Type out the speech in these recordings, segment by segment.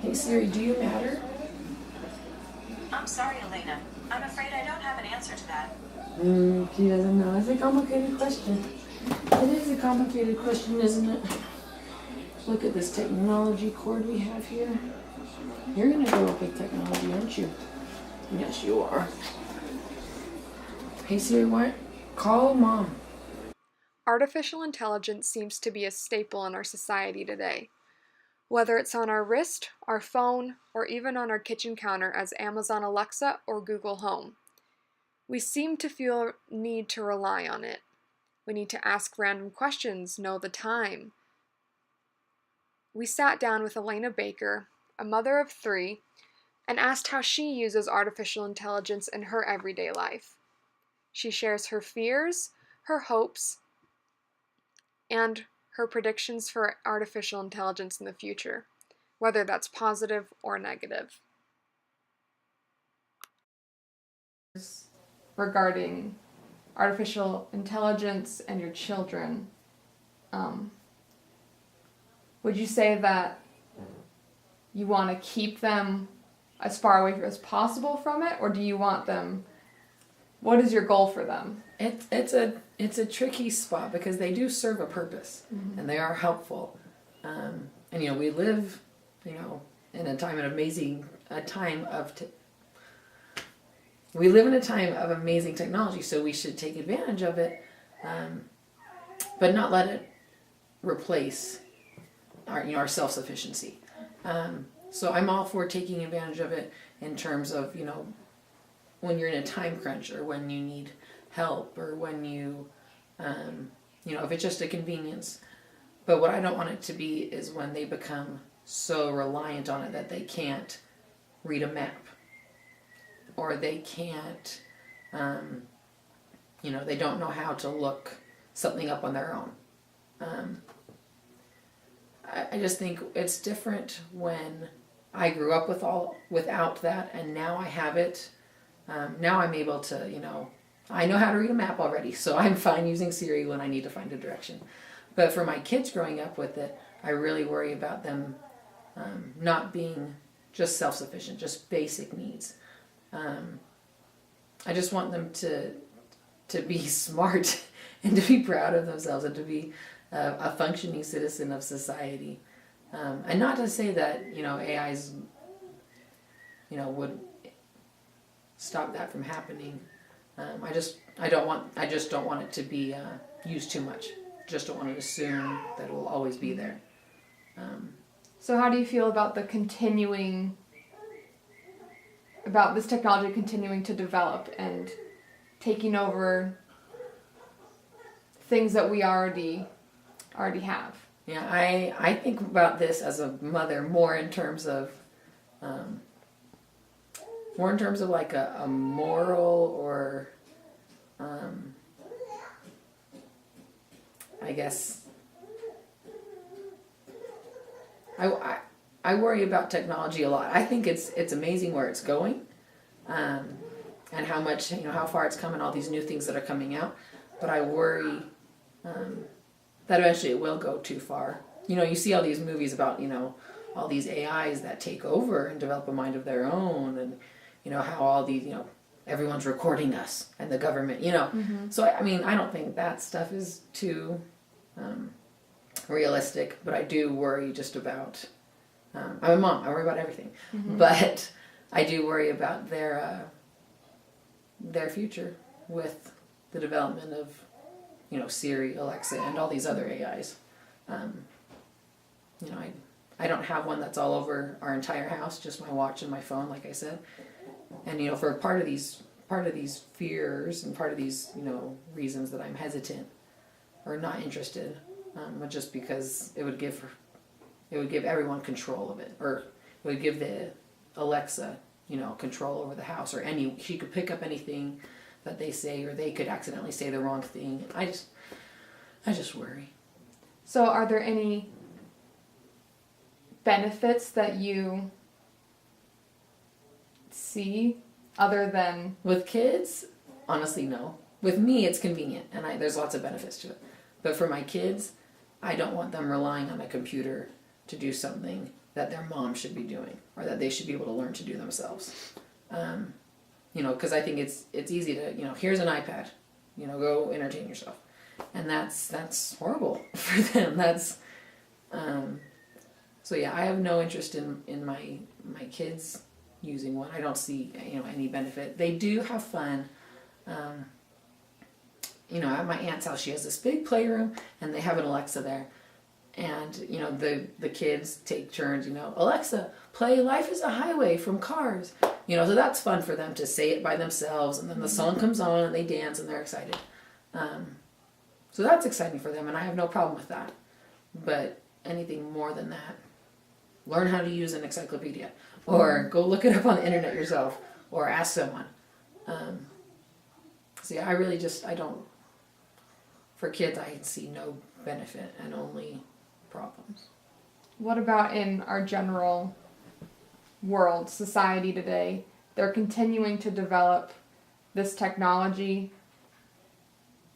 Hey Siri, do you matter? I'm sorry, Elena. I'm afraid I don't have an answer to that. She doesn't know. It's a complicated question. It is a complicated question, isn't it? Look at this technology cord we have here. You're gonna grow up with technology, aren't you? Yes, you are. Hey Siri, what? Call mom. Artificial intelligence seems to be a staple in our society today. Whether it's on our wrist, our phone, or even on our kitchen counter as Amazon Alexa or Google Home, we seem to feel need to rely on it. We need to ask random questions, know the time. We sat down with Elena Baker, a mother of 3, and asked how she uses artificial intelligence in her everyday life. She shares her fears, her hopes, and her predictions for artificial intelligence in the future, whether that's positive or negative. Regarding artificial intelligence and your children, would you say that you want to keep them as far away as possible from it, or do you want them? What is your goal for them? It's a tricky spot because they do serve a purpose and they are helpful. And we live, in a time of we live in a time of amazing technology, so we should take advantage of it, but not let it replace our self-sufficiency. So I'm all for taking advantage of it in terms of, when you're in a time crunch or when you need help or when if it's just a convenience. But what I don't want it to be is when they become so reliant on it that they can't read a map or they can't, they don't know how to look something up on their own. I just think it's different when I grew up without that, and now I have it. Now I'm able to, I know how to read a map already, so I'm fine using Siri when I need to find a direction. But for my kids growing up with it, I really worry about them not being just self-sufficient, just basic needs. I just want them to be smart and to be proud of themselves and to be a functioning citizen of society. And not to say that, AIs, would stop that from happening. I just don't want it to be used too much. Just don't want to assume that it will always be there. So how do you feel about about this technology continuing to develop and taking over things that we already have? Yeah, I think about this as a mother more in terms of like a moral or I guess I worry about technology a lot. I think it's amazing where it's going, and how much how far it's come and all these new things that are coming out. But I worry that eventually it will go too far. You see all these movies about all these AIs that take over and develop a mind of their own, and how all these everyone's recording us and the government. So I don't think that stuff is too realistic, but I do worry just about. I'm a mom. I worry about everything, but I do worry about their future with the development of Siri, Alexa, and all these other AIs. I don't have one that's all over our entire house, just my watch and my phone, like I said. And for part of these fears and part of these reasons that I'm hesitant or not interested, but just because it would give everyone control of it, or it would give the Alexa control over the house, or she could pick up anything that they say, or they could accidentally say the wrong thing. I just worry. So are there any benefits that you see other than... With kids, honestly, no. With me, it's convenient, and there's lots of benefits to it. But for my kids, I don't want them relying on a computer to do something that their mom should be doing, or that they should be able to learn to do themselves. You know, because I think it's easy to, you know, here's an iPad, you know, go entertain yourself, and that's horrible for them. That's so yeah, I have no interest in my kids using one. I don't see, you know, any benefit. They do have fun. You know, at my aunt's house, she has this big playroom, and they have an Alexa there. And, you know, the kids take turns, you know, Alexa, play Life is a Highway from Cars. You know, so that's fun for them to say it by themselves, and then the song comes on, and they dance, and they're excited. So that's exciting for them, and I have no problem with that. But anything more than that, learn how to use an encyclopedia, or go look it up on the internet yourself, or ask someone. So yeah, I really I don't, for kids, I see no benefit and only problems. What about in our general world, society today? They're continuing to develop this technology.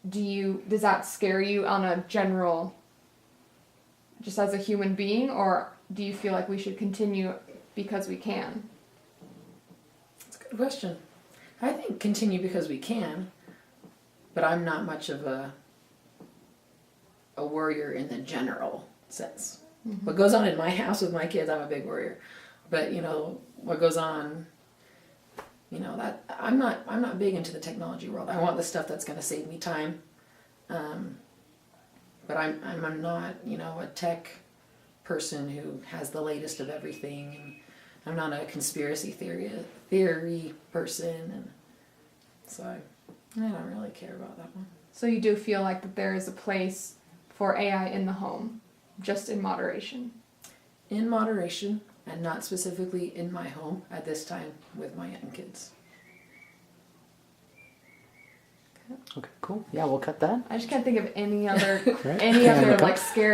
Does that scare you on a general, just as a human being, or do you feel like we should continue because we can? That's a good question. I think continue because we can, but I'm not much of a worrier in the general sense. Mm-hmm. What goes on in my house with my kids, I'm a big worrier. But you know, what goes on, you know, that I'm not big into the technology world. I want the stuff that's going to save me time. But I'm not, you know, a tech person who has the latest of everything, and I'm not a conspiracy theory person, and so I don't really care about that one. So you do feel like that there is a place for AI in the home, just in moderation? In moderation, and not specifically in my home at this time with my young kids. Okay, cool. Yeah, we'll cut that. I just can't think of any other Right? like scary